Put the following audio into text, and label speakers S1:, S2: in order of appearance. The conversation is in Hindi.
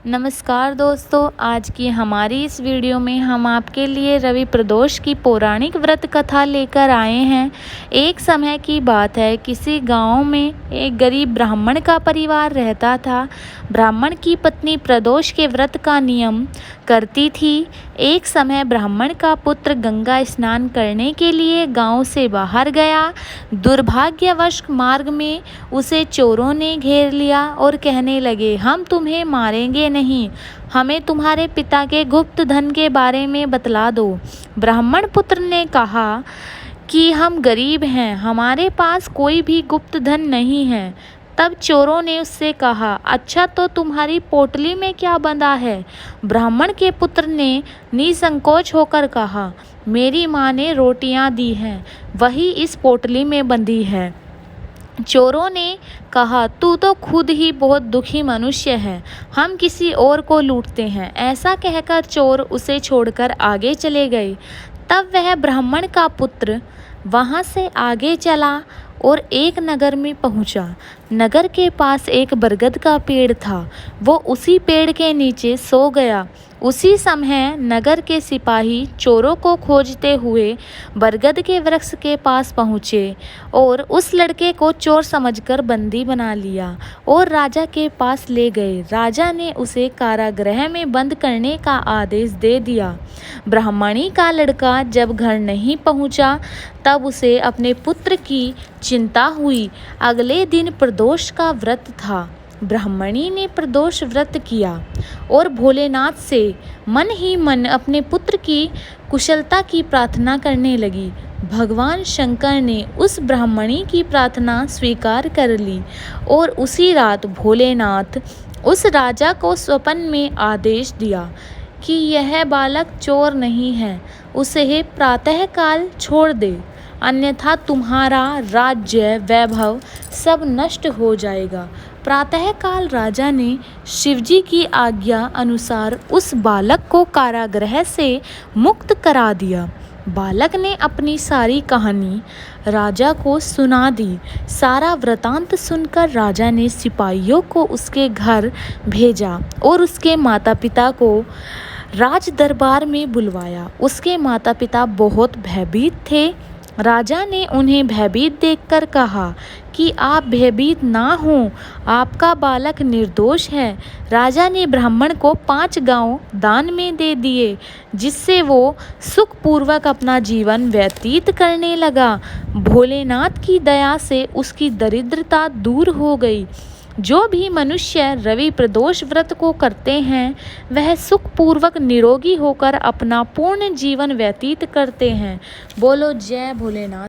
S1: नमस्कार दोस्तों, आज की हमारी इस वीडियो में हम आपके लिए रवि प्रदोष की पौराणिक व्रत कथा लेकर आए हैं। एक समय की बात है, किसी गांव में एक गरीब ब्राह्मण का परिवार रहता था। ब्राह्मण की पत्नी प्रदोष के व्रत का नियम करती थी। एक समय ब्राह्मण का पुत्र गंगा स्नान करने के लिए गांव से बाहर गया। दुर्भाग्यवश मार्ग में उसे चोरों ने घेर लिया और कहने लगे, हम तुम्हें मारेंगे नहीं, हमें तुम्हारे पिता के गुप्त धन के बारे में बतला दो। ब्राह्मण पुत्र ने कहा कि हम गरीब हैं, हमारे पास कोई भी गुप्त धन नहीं है। तब चोरों ने उससे कहा, अच्छा तो तुम्हारी पोटली में क्या बंधा है? ब्राह्मण के पुत्र ने निसंकोच होकर कहा, मेरी माँ ने रोटियां दी हैं, वही इस पोटली में बंधी है। चोरों ने कहा, तू तो खुद ही बहुत दुखी मनुष्य है, हम किसी और को लूटते हैं। ऐसा कहकर चोर उसे छोड़कर आगे चले गए। तब वह ब्राह्मण का पुत्र वहाँ से आगे चला और एक नगर में पहुँचा। नगर के पास एक बरगद का पेड़ था। वो उसी पेड़ के नीचे सो गया। उसी समय नगर के सिपाही चोरों को खोजते हुए बरगद के वृक्ष के पास पहुँचे और उस लड़के को चोर समझकर बंदी बना लिया और राजा के पास ले गए। राजा ने उसे कारागृह में बंद करने का आदेश दे दिया। ब्राह्मणी का लड़का जब घर नहीं पहुँचा, तब उसे अपने पुत्र की चिंता हुई। अगले दिन प्रदोष का व्रत था। ब्राह्मणी ने प्रदोष व्रत किया और भोलेनाथ से मन ही मन अपने पुत्र की कुशलता की प्रार्थना करने लगी। भगवान शंकर ने उस ब्राह्मणी की प्रार्थना स्वीकार कर ली और उसी रात भोलेनाथ उस राजा को स्वप्न में आदेश दिया कि यह बालक चोर नहीं है, उसे प्रातःकाल छोड़ दे, अन्यथा तुम्हारा राज्य वैभव सब नष्ट हो जाएगा। प्रातःकाल राजा ने शिवजी की आज्ञा अनुसार उस बालक को कारागृह से मुक्त करा दिया। बालक ने अपनी सारी कहानी राजा को सुना दी। सारा वृतांत सुनकर राजा ने सिपाहियों को उसके घर भेजा और उसके माता पिता को राज दरबार में बुलवाया। उसके माता पिता बहुत भयभीत थे। राजा ने उन्हें भयभीत देखकर कहा कि आप भयभीत ना हो, आपका बालक निर्दोष है। राजा ने ब्राह्मण को 5 गांव दान में दे दिए, जिससे वो सुखपूर्वक अपना जीवन व्यतीत करने लगा। भोलेनाथ की दया से उसकी दरिद्रता दूर हो गई। जो भी मनुष्य रवि प्रदोष व्रत को करते हैं, वह सुखपूर्वक निरोगी होकर अपना पूर्ण जीवन व्यतीत करते हैं। बोलो जय भोलेनाथ।